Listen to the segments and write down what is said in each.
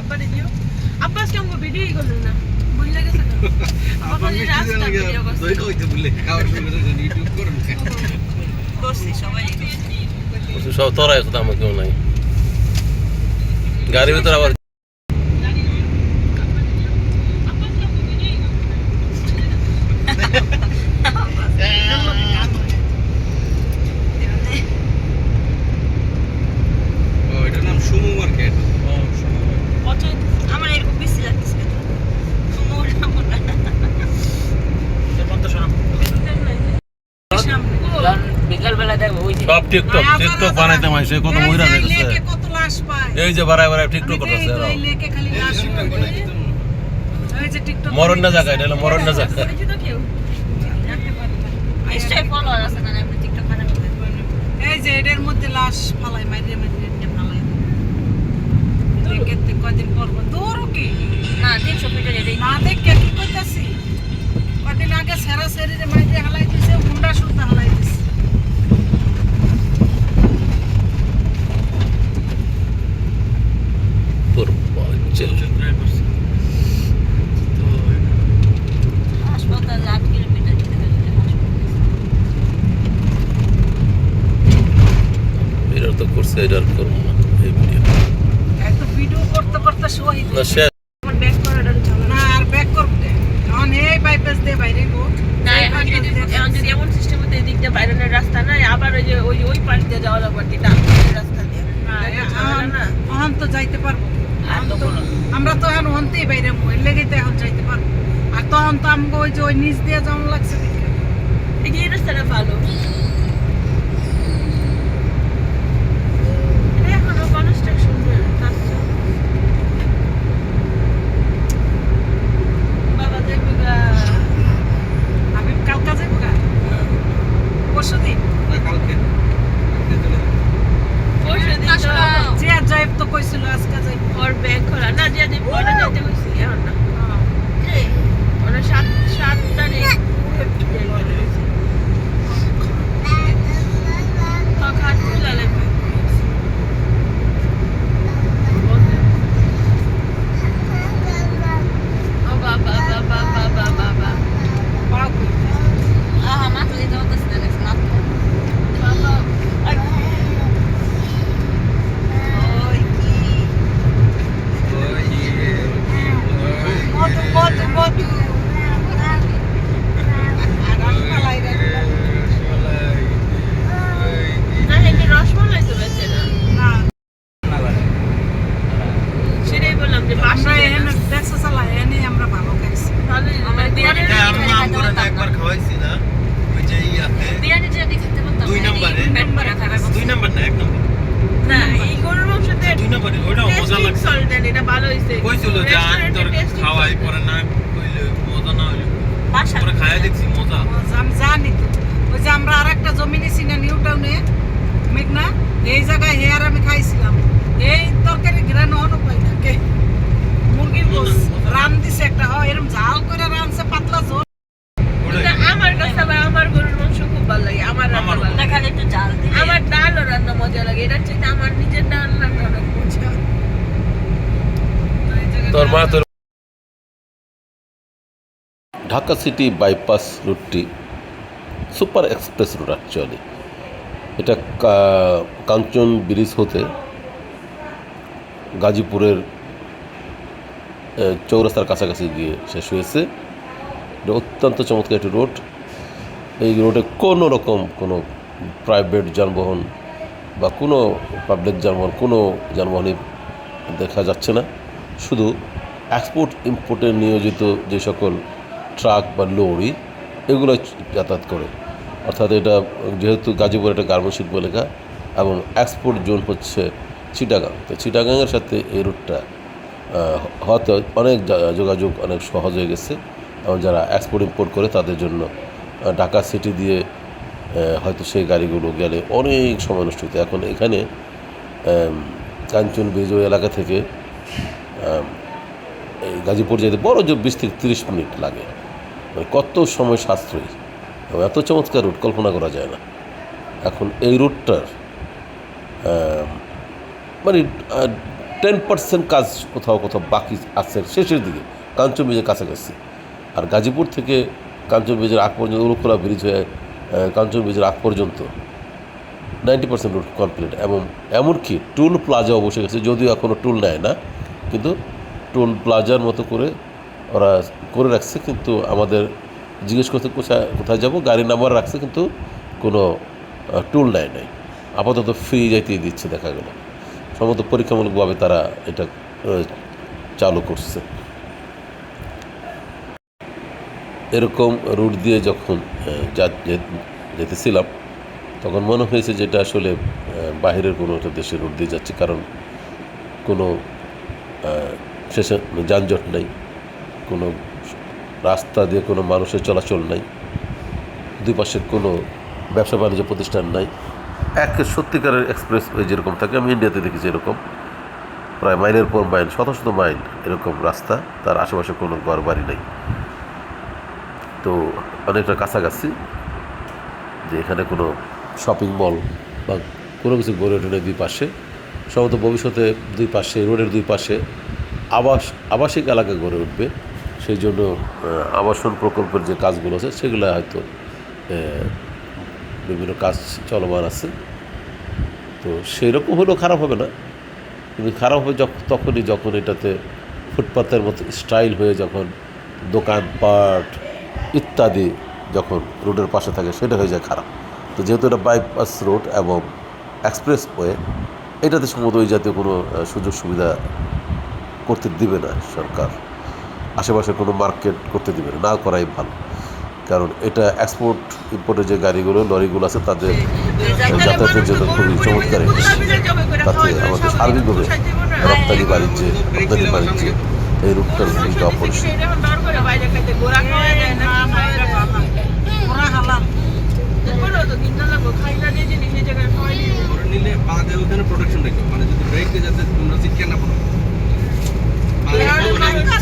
আব্বারে দিও। আব্বা আজকে আমাকে ভিডিওই করলেন না, ভুলে গেছে তো। আব্বা যে রাস্তা ভিডিও করছে। দই কইতে বলে খাওয়ার শুরু করে ইউটিউব করুন। করছি সবাই। সব তোরাই তো আমার কেউ নাই গাড়ির ভিতরে আবার এটার নাম সুমু মার্কেট। আমার এরকম বেশি লাগতেছে বিকালবেলা দেখবো ওই সব টিকটক টিকটক বানাইতে মাইছে কত মহিলা দেখছে কত লাশ পায় এই যে বাড়ায় বাড়ায় টিকটক করতেছে এরা এই লেকে খালি লাশ এই যে টিকটক মরণ না জায়গা এটা হলো মরণ না জায়গা নিশ্চয়ই ফলোয়ার আছে না আপনি টিকটক বানাবেন এই যে এর মধ্যে লাশ ফালাই মাইরে মাইরে ফালাই দেখতে কদিন পর দৌড়ো কি না 300 ফিটের এটাই না দেখে কি কইতাছি কদিন আগে সারা শরীরে মাইরে হালাই দিছে মুন্ডা সুতা হালাই দিছে তোর বাচ্চা হাসপাতাল 8 কিলোমিটার যেতে হবে এরা তো করছে এটার করবো না এই ভিডিও এত ভিডিও করতে করতে শহীদ না শেষ আমার ব্যাক করাটা চলে না আর ব্যাক করতে এখন এই বাইপাস দিয়ে বাইরে গো না এখন যদি এমন সিস্টেম হতে এদিক দিয়ে বাইরের রাস্তা না আবার ওই যে ওই পাশ দিয়ে যাওয়া লাগবে এটা রাস্তা দিয়ে না এখন তো যাইতে পারবো আমরা তো এখন হন্তেই বাইরে এর লেগেই তো এখন যাইতে পারবো আর তখন তো আমাকে ওই যে ওই নিচ দিয়ে যেমন লাগছে দেখে এই রাস্তাটা ভালো এখনো কনস্ট্রাকশন বাবা দেখবে আমি কালকা যাবো গা পরশুদিন কালকে যে যাইব তো কইছিল আজকে যাইব ওর ব্যাগ খোলা না যে দিন পরে যাইতে কইছি এখন না ওরা 7 তারিখ তো খাট খুলে লাগবে ও বাবা বাবা বাবা বাবা বাবা আহা মাথা দিতে হতেছে না দেখছ না বাবা একবার খাওয়াইছি না ওই যে ইয়াতে 2 নম্বরে 2 নম্বর না 1 নম্বর না এই গরুর মাংসতে 2 নম্বরে ওটাও মজা লাগছে সল্টেড এটা ভালো হইছে কইছিল যে আন তোর খাওয়াই পরে না কইলে মজা না হইলো পরে খায়া দেখছি মজা আমি জানি তো ওই যে আমরা আরেকটা জমি নিছি না নিউ টাউনে মেঘনা এই জায়গায় হেয়ার আমি খাইছিলাম এই তরকারি ঘিরানো হনো পাই না কে মুরগির গোস রান দিছে একটা এরকম ঝাল করে রানছে পাতলা ঝোল আমার কাছে আমার গরুর মাংস খুব ভালো লাগে আমার রান্না ভালো লাগে খালি একটু ঝাল দিলে আমার ডালও রান্না মজা লাগে এটা হচ্ছে আমার নিজের ডাল রান্না অনেক মজা তোর মা তোর ঢাকা সিটি বাইপাস রুটটি সুপার এক্সপ্রেস রুট অ্যাকচুয়ালি এটা কাঞ্চন ব্রিজ হতে গাজীপুরের চৌরাস্তার কাছাকাছি গিয়ে শেষ হয়েছে। এটা অত্যন্ত চমৎকার একটি রোড। এই রোডে কোনো রকম কোনো প্রাইভেট যানবাহন বা কোনো পাবলিক যানবাহন কোনো যানবাহনই দেখা যাচ্ছে না। শুধু এক্সপোর্ট ইম্পোর্টে নিয়োজিত যে সকল ট্রাক বা লরি এগুলো যাতায়াত করে। অর্থাৎ এটা যেহেতু গাজীপুর একটা গার্মেন্টস শিল্প এলাকা এবং এক্সপোর্ট জোন হচ্ছে চিটাগাং, তো চিটাগাংয়ের সাথে এই রুটটা হয়তো অনেক যোগাযোগ অনেক সহজ হয়ে গেছে এবং যারা এক্সপোর্ট ইম্পোর্ট করে তাদের জন্য ঢাকা সিটি দিয়ে হয়তো সেই গাড়িগুলো গেলে অনেক সময় নষ্ট হতো। এখন এখানে কাঞ্চন ব্রিজ ওই এলাকা থেকে এই গাজীপুর যেতে বড় যে 20 থেকে 30 মিনিট লাগে, কত সময় সাশ্রয়ী এবং এত চমৎকার রুট কল্পনা করা যায় না। এখন এই রুটটার মানে 10% কাজ কোথাও কোথাও বাকি আছে শেষের দিকে, কাঞ্চন ব্রিজের কাছাকাছি। আর গাজীপুর থেকে কাঞ্চন ব্রিজের আগ পর্যন্ত, উলুখোলা ব্রিজ হয়ে কাঞ্চন ব্রিজের আগ পর্যন্ত 90% রোড কমপ্লিট। এবং এমনকি টুল প্লাজাও বসে গেছে, যদিও এখনও টুল নেয় না, কিন্তু টুল প্লাজার মতো করে ওরা করে রাখছে। কিন্তু আমাদের জিজ্ঞেস করতে কোথায় যাব, গাড়ি নাম্বার রাখছে, কিন্তু কোনো টুল নেয় নাই। আপাতত ফ্রি যাইতে দিচ্ছে দেখা গেল। সম্ভবত পরীক্ষামূলকভাবে তারা এটা চালু করছে। এরকম রুট দিয়ে যখন যেতেছিলাম তখন মনে হয়েছে যে এটা আসলে বাহিরের কোনো একটা দেশের রুট দিয়ে যাচ্ছে, কারণ কোনো শেষে যানজট নেই, কোনো রাস্তা দিয়ে কোনো মানুষের চলাচল নাই, দুই পাশে কোনো ব্যবসা বাণিজ্য প্রতিষ্ঠান নাই। এক সত্যিকারের এক্সপ্রেস ওয়ে যেরকম থাকে, আমি ইন্ডিয়াতে দেখেছি এরকম প্রায় মাইলের পর মাইল, শত শত মাইল এরকম রাস্তা, তার আশেপাশে কোনো ঘর বাড়ি নেই। তো অনেকটা কাছাকাছি যে এখানে কোনো শপিং মল বা কোনো কিছু গড়ে ওঠে দুই পাশে। সম্ভবত ভবিষ্যতে দুই পাশে, রোডের দুই পাশে আবাসিক এলাকা গড়ে উঠবে। সেই জন্য আবাসন প্রকল্পের যে কাজগুলো আছে সেগুলো হয়তো বিভিন্ন কাজ চলমান আছে। তো সেই রকম হলেও খারাপ হবে না, কিন্তু খারাপ হবে তখনই যখন এটাতে ফুটপাতের মতো স্টাইল হয়ে যখন দোকানপাট ইত্যাদি যখন রোডের পাশে থাকে, সেটা হয়ে যায় খারাপ। তো যেহেতু এটা বাইপাস রোড এবং এক্সপ্রেস ওয়ে, এটাতে সম্ভবত ওই জাতীয় কোনো সুযোগ সুবিধা করতে দিবে না সরকার। আশেপাশে কোনো মার্কেট করতে দিবে না, করাই ভালো। কারণ এটা এক্সপোর্ট ইম্পোর্টের যে গাড়িগুলো, লরিগুলো আছে, তাদের যাতায়াতের জন্য খুবই চমৎকার। তাতে আমাদের সার্বিকভাবে রপ্তানি বাণিজ্যে এই রূপটার ভূমিকা অপরিসীম। নিলে বাদে ওখানে প্রোটেকশন রেখো, মানে যদি ব্রেক দিয়ে যাতে তোমরা শিক্ষা না পড়ো,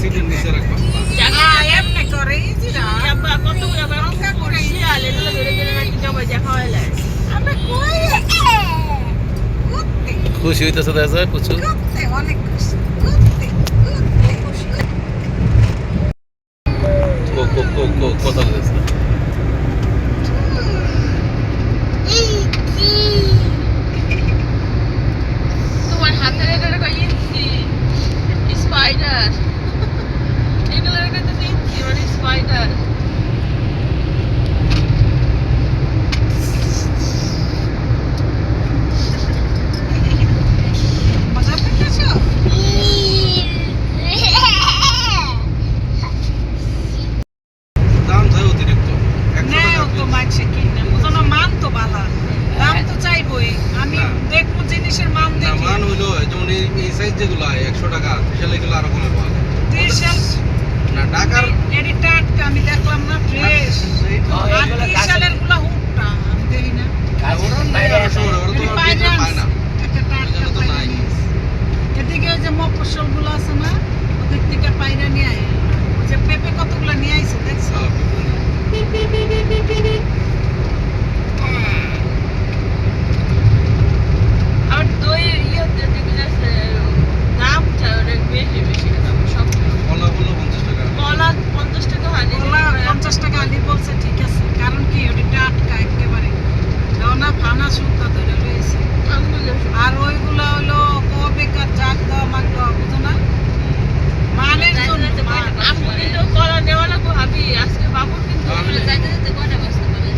সিটের নিচে রাখবা। খুশি হইতেছে দেখা যায় প্রচুর। অনেক খুশি। কথা বলেছে তোমার হাতের এটা ইঞ্চি স্পাইডার, এগুলোর কাছে ইঞ্চি মানে স্পাইডার। মজা পেয়েছো? দাম হয় অতিরিক্ত, 100 নেও টাকা তো মাইছে কিনে, বুঝো মান তো বালা, দাম তো চাইবই। আমি দেখবো জিনিসের মান না, দেখি। মান হইলো যেমন এই সাইজ যেগুলো 100 টাকা, বিশাল এগুলো আরো কমে পাওয়া যায়। ত্রিশাল না টাকার এডি টাটকা আমি দেখলাম না, ফ্রেশ। আর ত্রিশালের গুলা হুকটা আমি দেখি না। এদিকে ওই যে মফস্বল গুলো আছে না, ওদের থেকে পায়রা নিয়ে আয়। ওই যে পেঁপে কতগুলা নিয়ে আইছে দেখছো? আর দই ইয়েতে যেগুলো আছে দামটা অনেক বেশি বেশি দাম সব। কলা বললো 50 টাকা। কলা 50 টাকা হানি, ওলা 50 টাকা আলি বলছে, ঠিক আছে। কারণ কি ওটা টাটকা একেবারে, না ফানা সুতা ধরে রয়েছে। আর ওইগুলা হলো বেকার জাগ দেওয়া মাগ দেওয়া, বুঝো না, মানের জন্য। আপু কিন্তু কলা নেওয়া লাগবো ভাবি আজকে বাবুর কিন্তু আমি- যাইতে যাইতে কয়টা বাজতে পারে।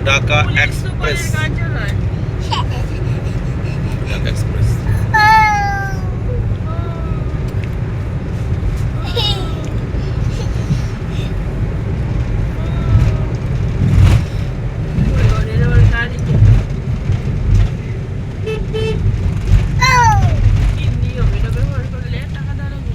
Dhaka police express. সুপারের কার্যালয়। ঢাকা এক্সপ্রেস। ওদের আবার গাড়ি কি নিয়ম এটা ব্যবহার করলে টাকা দেওয়া লাগবে?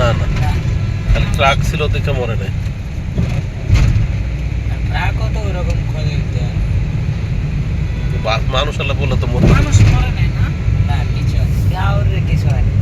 না না, খালি ট্রাক ছিল দেখে মরে নাই। মানুষ আল্লাহ বললে তো মরে মানুষ মরে নাই না? কিছু হয় না।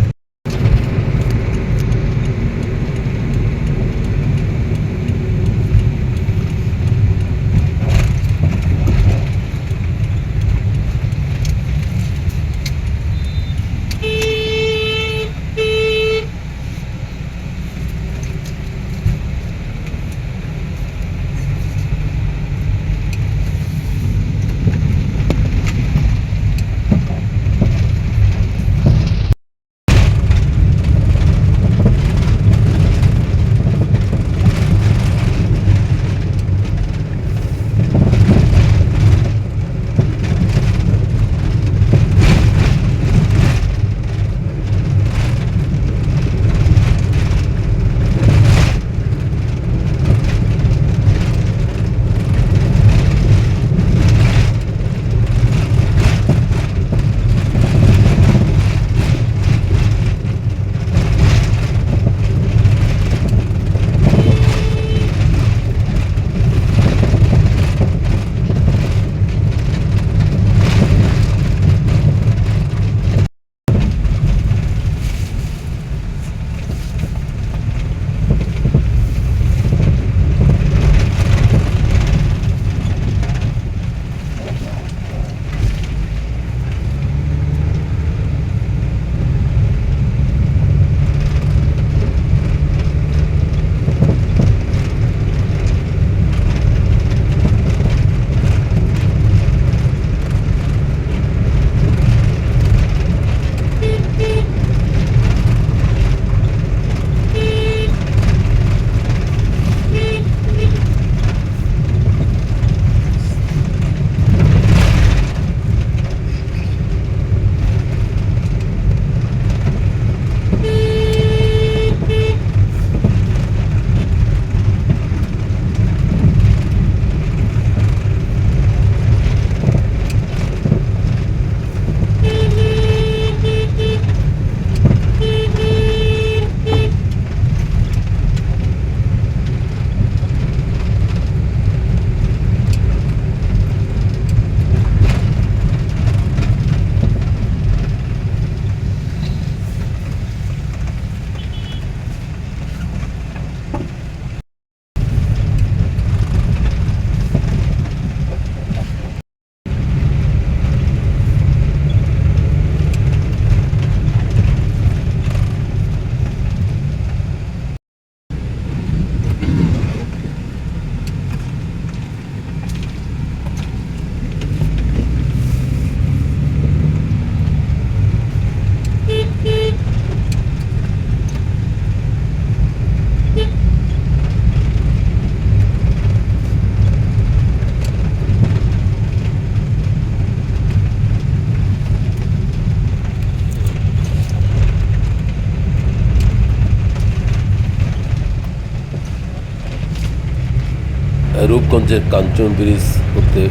রূপগঞ্জের কাঞ্চন ব্রিজ হতে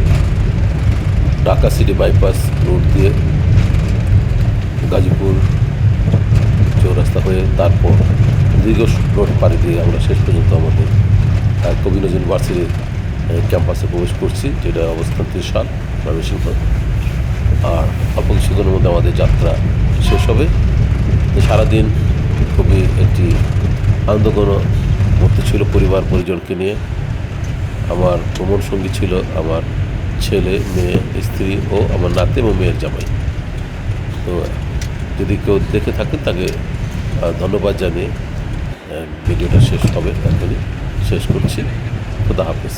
ঢাকা সিটি বাইপাস রোড দিয়ে গাজীপুর চৌরাস্তা হয়ে তারপর দীর্ঘ রোড পাড়ি দিয়ে আমরা শেষ পর্যন্ত আমাদের কবি নজরুল ইউনিভার্সিটির ক্যাম্পাসে প্রবেশ করছি, যেটা অবস্থান ত্রিশাল ময়মনসিংহ। আর অল্প কিছুক্ষণের মধ্যে আমাদের যাত্রা শেষ হবে। সারাদিন খুবই একটি আনন্দঘন মুহূর্ত ছিল পরিবার পরিজনকে নিয়ে। আমার ভ্রমণ সঙ্গী ছিল আমার ছেলে, মেয়ে, স্ত্রী ও আমার নাতি এবং মেয়ের জামাই। তো যদি কেউ দেখে থাকেন তাকে ধন্যবাদ জানিয়ে ভিডিওটা শেষ হবে, এখনই শেষ করছি। খুদা হাফেজ।